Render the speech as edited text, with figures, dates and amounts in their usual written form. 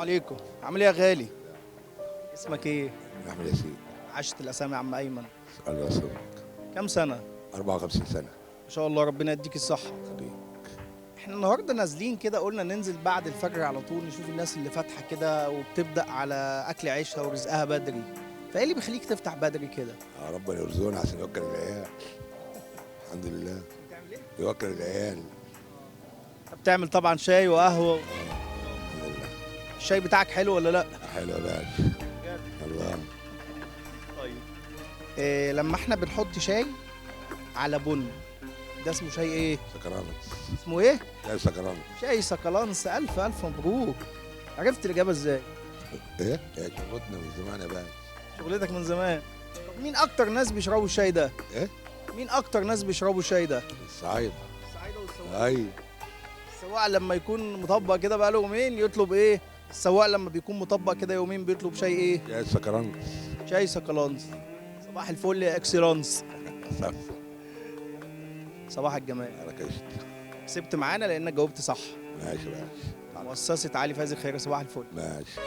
عليكم. عامل ايه يا غالي؟ اسمك ايه؟ احمد ياسين. عشت الاسامي يا عم ايمن. الله يسلمك. كام سنه؟ 54 سنه. ما شاء الله، ربنا يديك الصحه. خليك. احنا النهارده نازلين كده، قلنا ننزل بعد الفجر على طول نشوف الناس اللي فاتحه كده وبتبدا على اكل عيشها ورزقها بدري. فايه اللي بيخليك تفتح بدري كده؟ ربنا يرزقنا عشان يوكل العيال. الحمد لله. بتعمل ايه؟ يوكل العيال. بتعمل طبعا شاي وقهوه. الحمد لله. الشاي بتاعك حلو ولا لا؟ حلو يا باشا. الله. طيب. إيه لما احنا بنحط شاي على بن، ده اسمه شاي ايه؟ سكرانس. اسمه ايه؟ لا سكرانس. شاي سكالانس. الف الف مبروك. عرفت الاجابه ازاي؟ ايه؟ يا شغلتنا من زمان يا باشا. شغلتك من زمان. طب مين اكتر ناس بيشربوا الشاي ده؟ ايه؟ مين اكتر ناس بيشربوا الشاي ده؟ الصعيد. السعيده والسواق. اي. السواق لما يكون مطبق كده بقى له يومين يطلب ايه؟ السواق لما بيكون مطبق كده يومين بيطلب شاي ايه؟ يا سكرانس. شاي سكالانس. صباح الفل يا اكسلانس. صح. صباح الجمال. على كشت. كسبت معانا لانك جاوبت صح. ماشي يا باشا. مؤسسة علي فايز الخير. صباح الفل. ماشي.